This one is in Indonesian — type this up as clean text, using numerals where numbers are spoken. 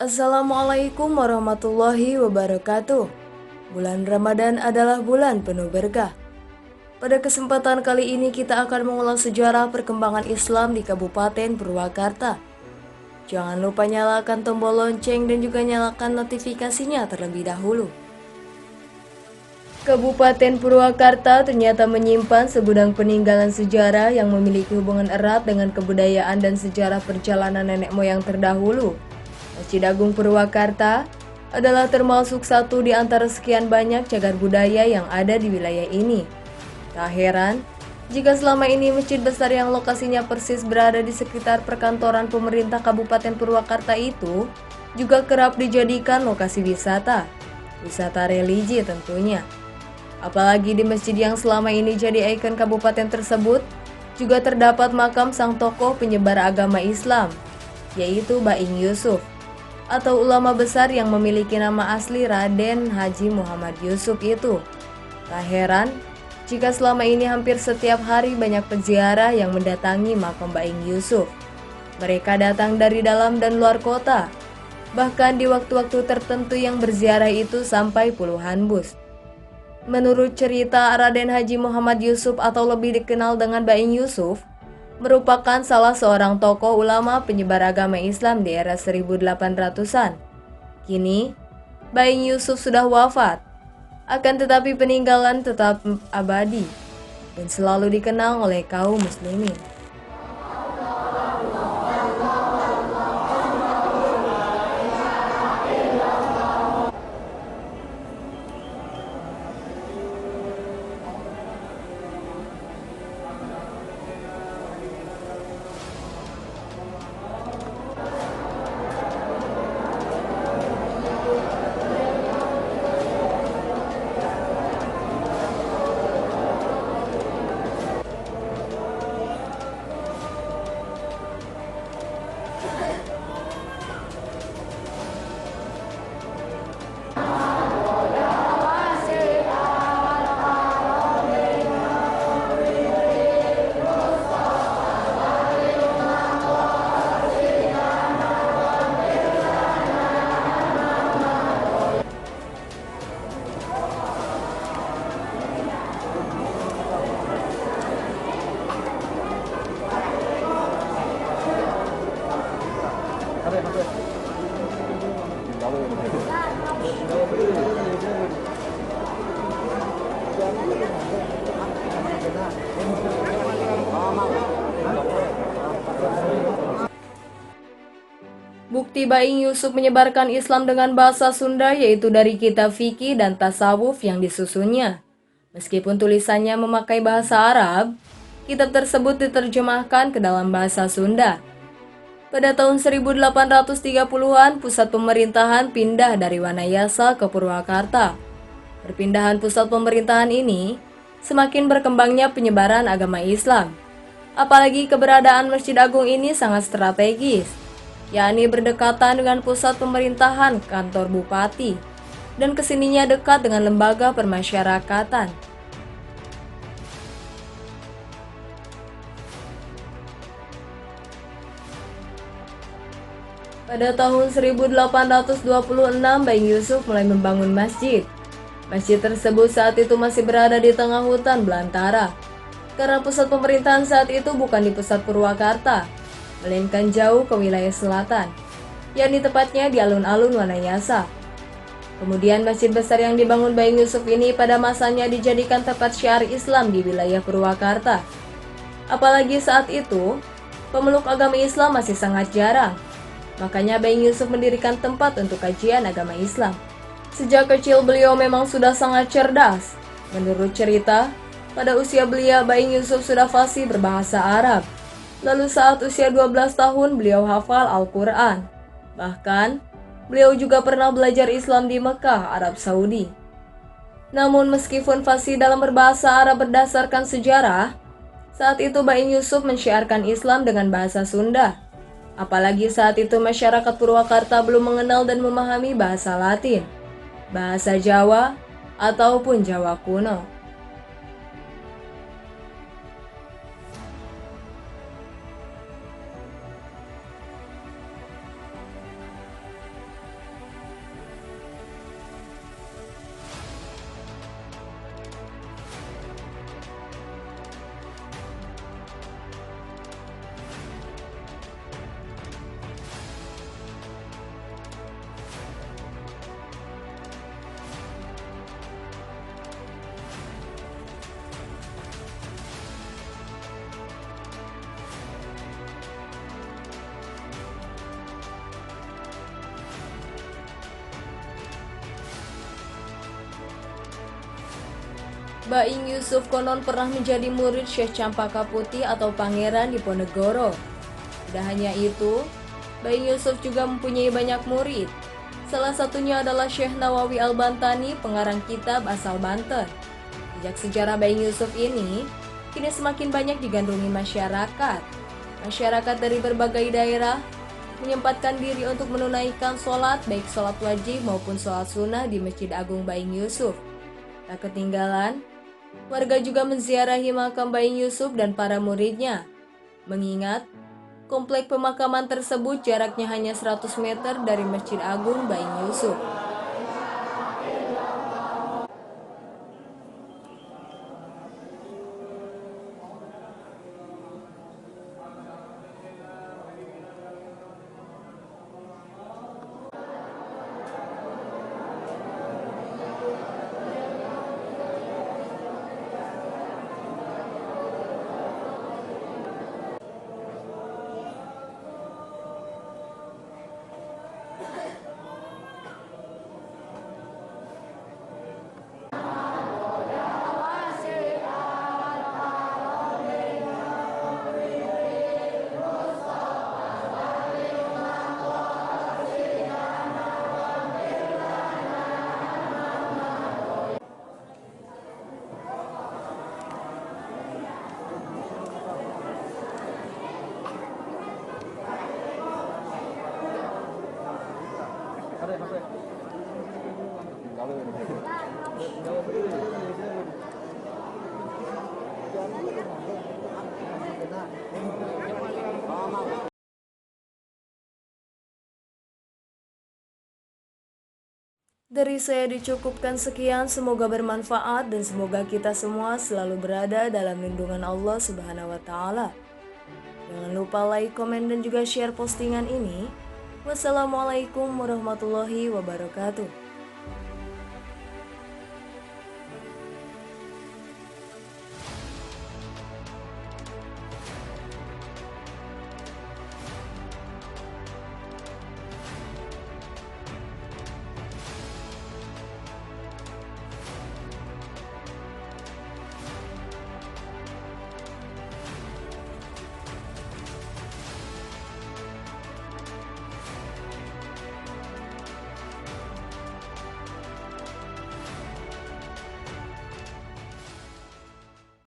Assalamualaikum warahmatullahi wabarakatuh. Bulan Ramadan adalah bulan penuh berkah. Pada kesempatan kali ini kita akan mengulang sejarah perkembangan Islam di Kabupaten Purwakarta. Jangan lupa nyalakan tombol lonceng dan juga nyalakan notifikasinya terlebih dahulu. Kabupaten Purwakarta ternyata menyimpan segudang peninggalan sejarah yang memiliki hubungan erat dengan kebudayaan dan sejarah perjalanan nenek moyang terdahulu. Masjid Agung Purwakarta adalah termasuk satu di antara sekian banyak cagar budaya yang ada di wilayah ini. Tak heran jika selama ini masjid besar yang lokasinya persis berada di sekitar perkantoran pemerintah Kabupaten Purwakarta itu juga kerap dijadikan lokasi wisata religi tentunya. Apalagi di masjid yang selama ini jadi ikon kabupaten tersebut juga terdapat makam sang tokoh penyebar agama Islam, yaitu Baing Yusuf, atau ulama besar yang memiliki nama asli Raden Haji Muhammad Yusuf itu. Tak heran jika selama ini hampir setiap hari banyak peziarah yang mendatangi makam Baing Yusuf. Mereka datang dari dalam dan luar kota. Bahkan di waktu-waktu tertentu yang berziarah itu sampai puluhan bus. Menurut cerita, Raden Haji Muhammad Yusuf atau lebih dikenal dengan Baing Yusuf merupakan salah seorang tokoh ulama penyebar agama Islam di era 1800-an. Kini, Baing Yusuf sudah wafat, akan tetapi peninggalan tetap abadi dan selalu dikenang oleh kaum muslimin. Bukti Baing Yusuf menyebarkan Islam dengan bahasa Sunda yaitu dari kitab fikih dan tasawuf yang disusunnya. Meskipun tulisannya memakai bahasa Arab, kitab tersebut diterjemahkan ke dalam bahasa Sunda. Pada tahun 1830-an, pusat pemerintahan pindah dari Wanayasa ke Purwakarta. Perpindahan pusat pemerintahan ini semakin berkembangnya penyebaran agama Islam. Apalagi keberadaan Masjid Agung ini sangat strategis, yakni berdekatan dengan pusat pemerintahan kantor bupati, dan kesininya dekat dengan lembaga permasyarakatan. Pada tahun 1826, Baing Yusuf mulai membangun masjid. Masjid tersebut saat itu masih berada di tengah hutan belantara, karena pusat pemerintahan saat itu bukan di pusat Purwakarta, melainkan jauh ke wilayah selatan, yakni tepatnya di alun-alun Wanayasa. Kemudian masjid besar yang dibangun Baing Yusuf ini pada masanya dijadikan tempat syiar Islam di wilayah Purwakarta. Apalagi saat itu, pemeluk agama Islam masih sangat jarang. Makanya Baing Yusuf mendirikan tempat untuk kajian agama Islam. Sejak kecil beliau memang sudah sangat cerdas. Menurut cerita, pada usia belia Baing Yusuf sudah fasih berbahasa Arab. Lalu saat usia 12 tahun beliau hafal Al-Quran. Bahkan, beliau juga pernah belajar Islam di Mekah, Arab Saudi. Namun meskipun fasih dalam berbahasa Arab berdasarkan sejarah, saat itu Baing Yusuf mensyiarkan Islam dengan bahasa Sunda. Apalagi saat itu masyarakat Purwakarta belum mengenal dan memahami bahasa Latin, bahasa Jawa, ataupun Jawa kuno. Baing Yusuf konon pernah menjadi murid Syekh Campaka Putih atau Pangeran Diponegoro. Tidak hanya itu, Baing Yusuf juga mempunyai banyak murid. Salah satunya adalah Syekh Nawawi Al-Bantani, pengarang kitab asal Banten. Jejak sejarah Baing Yusuf ini kini semakin banyak digandrungi masyarakat. Masyarakat dari berbagai daerah menyempatkan diri untuk menunaikan sholat, baik sholat wajib maupun sholat sunnah di Masjid Agung Baing Yusuf. Tak ketinggalan, warga juga menziarahi makam Baing Yusuf dan para muridnya. Mengingat, komplek pemakaman tersebut jaraknya hanya 100 meter dari Masjid Agung Baing Yusuf. Dari saya dicukupkan sekian, semoga bermanfaat dan semoga kita semua selalu berada dalam lindungan Allah Subhanahu wa Ta'ala. Jangan lupa like, komen, dan juga share postingan ini. Wassalamualaikum warahmatullahi wabarakatuh.